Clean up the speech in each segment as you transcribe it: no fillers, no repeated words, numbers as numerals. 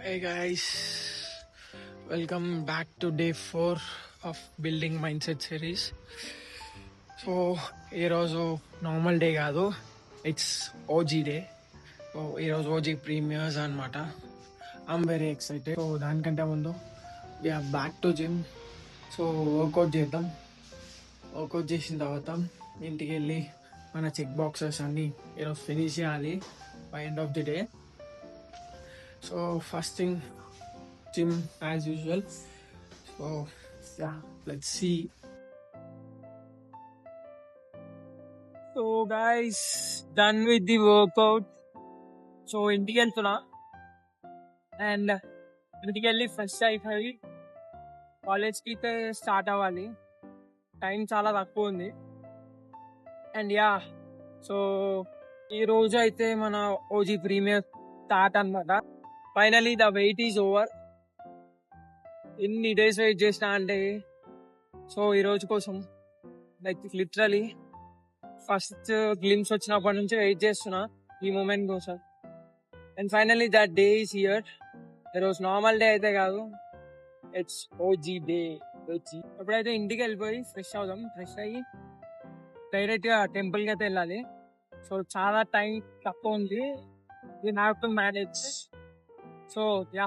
Hey guys, welcome back to day 4 of Building Mindset series. So ఈరోజు normal day కాదు, it's OG day. So ఈరోజు OG premieres అనమాట. I'm very excited. So దానికంటే ముందు we're back to gym. So workout చేద్దాం. Workout చేసిన తర్వాత ఇంటికి వెళ్ళి మన చెక్ బాక్సెస్ అన్నీ ఈరోజు ఫినిష్ చేయాలి by end of the day. So first thing, gym as usual. So yeah, let's see. So guys, done with the workout. So ఇంటికి వెళ్తున్నా అండ్ ఇంటికి వెళ్ళి ఫ్రెష్ అయిపోయి కాలేజ్కి అయితే స్టార్ట్ అవ్వాలి. టైం చాలా తక్కువ ఉంది. అండ్ యా, సో ఈరోజు అయితే మన ఓజీ ప్రీమియర్ స్టార్ట్ అన్నమాట. Finally the wait is over. ఎన్ని డేస్ వెయిట్ చేసినా అంటే సో ఈ రోజు కోసం లైక్ లిటరలీ ఫస్ట్ గ్లిమ్స్ వచ్చినప్పటి నుంచి వెయిట్ చేస్తున్నా ఈ మూమెంట్ కోసం. And finally that day is here. ఈరోజు నార్మల్ డే అయితే కాదు, ఇట్స్ ఓజీ డే. ఎప్పుడైతే ఇంటికి వెళ్ళిపోయి ఫ్రెష్ అవుదాం. ఫ్రెష్ అయ్యి డైరెక్ట్గా టెంపుల్కి అయితే వెళ్ళాలి. సో చాలా టైం తక్కువ ఉంది. We have to manage. So yeah,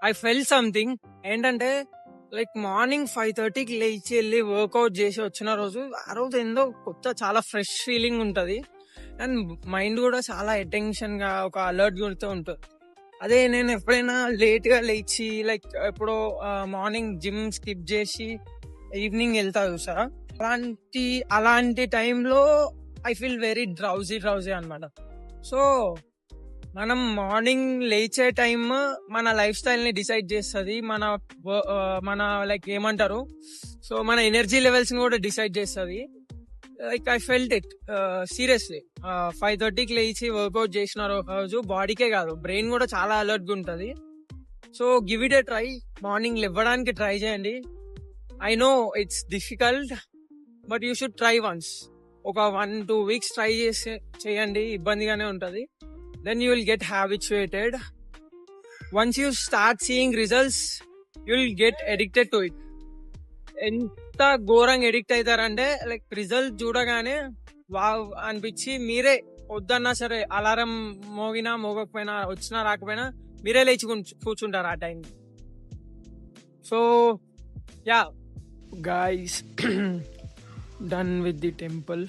I felt something ఏంటంటే లైక్ మార్నింగ్ 5:30కి లేచి వెళ్ళి వర్కౌట్ చేసి వచ్చిన రోజు ఆ రోజు ఏందో కొత్త చాలా ఫ్రెష్ ఫీలింగ్ ఉంటుంది. అండ్ మైండ్ కూడా చాలా అటెన్షన్ గా ఒక అలర్ట్ గురితో ఉంటుంది. అదే నేను ఎప్పుడైనా లేట్ గా లేచి లైక్ ఎప్పుడో మార్నింగ్ జిమ్ స్కిప్ చేసి ఈవినింగ్ వెళ్తా చూసారా, అలాంటి టైంలో ఐ ఫీల్ వెరీ డ్రౌజీ అనమాట. సో మనం మార్నింగ్ లేచే టైం మన లైఫ్ స్టైల్ ని డిసైడ్ చేస్తుంది. మన లైక్ ఏమంటారు, సో మన ఎనర్జీ లెవెల్స్ ని కూడా డిసైడ్ చేస్తుంది. Like I felt it seriously. 5:30కి లేచి వర్కౌట్ చేసిన రోజు బాడీకే కాదు బ్రెయిన్ కూడా చాలా అలర్ట్ గా ఉంటుంది. So give it A try. Morning లేవడానికి ట్రై చేయండి. I know it's difficult but you should try once. ఒక 1-2 వీక్స్ ట్రై చేయండి, ఇబ్బందిగానే ఉంటుంది. Then you will get habituated. Once you start seeing results, you will get addicted to it. ఎంత ఘోరంగా addict అవుతారంటే like result చూడగానే wow అనిపించి మీరే వద్దన్నా సరే అలారం మోగినా మోగకపోయినా వచ్చినా రాకపోయినా మీరే లేచి కూర్చుంటారు ఆ time. So yeah guys, done with the temple.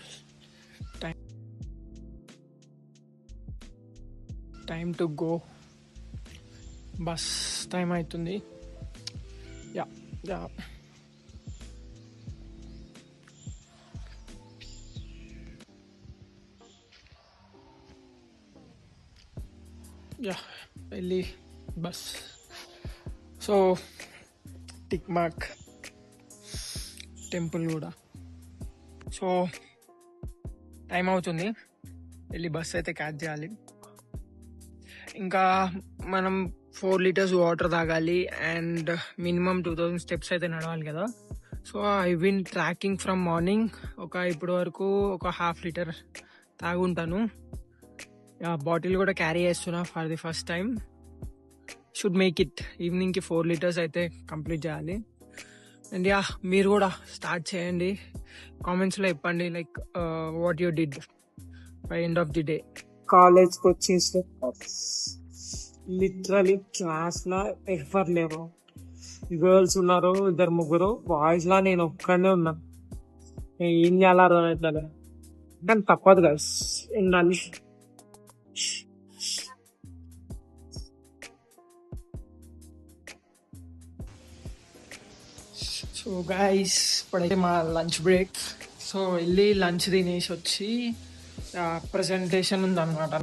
Time to go. Bus time అవుతుంది. యా యా యా వెళ్ళి bus. So tick mark temple కూడా. సో టైం అవుతుంది, వెళ్ళి బస్ అయితే క్యాచ్ చేయాలి. ఇంకా మనం 4 liters వాటర్ తాగాలి అండ్ మినిమం 2000 steps అయితే నడవాలి కదా. So I been tracking from morning. ఇప్పుడు వరకు ఒక 1/2 liter తాగుంటాను. బాటిల్ కూడా క్యారీ చేస్తున్నా for the first time. Should make it. ఈవినింగ్కి 4 liters అయితే కంప్లీట్ చేయాలి. అండ్ యా, మీరు కూడా స్టార్ట్ చేయండి. కామెంట్స్లో చెప్పండి like what you did by end of the day. కాలేజ్కి వచ్చేసి లిటరలీ క్లాస్ లా ఎవరు లేరు. గర్ల్స్ ఉన్నారు 2-3, బాయ్స్ లా నేను ఒక్కడే ఉన్నా. ఏం చేయాలో అర్థమవుతుంది కానీ తప్పదు గైస్, ఉండాలి. సో గైస్, ఇప్పుడైతే మా లంచ్ బ్రేక్. సో వెళ్ళి లంచ్ తినేసి వచ్చి ప్రెజెంటేషన్ ఉందన్నమాట.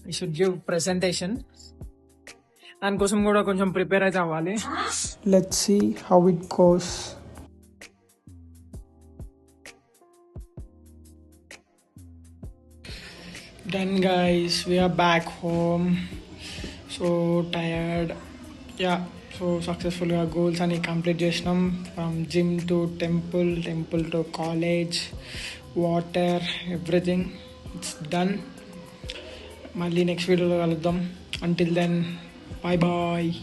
I should give presentation. దానికోసం కూడా కొంచెం ప్రిపేర్ అయితే అవ్వాలి. Let's see how it goes. Done guys, we're back home. So tired. Yeah, so సక్సెస్ఫుల్గా గోల్స్ అన్ని కంప్లీట్ చేసినాం. From gym to temple to college, water, everything it's done. మళ్ళీ next వీడియోలో కలుద్దాం. Until then, bye bye.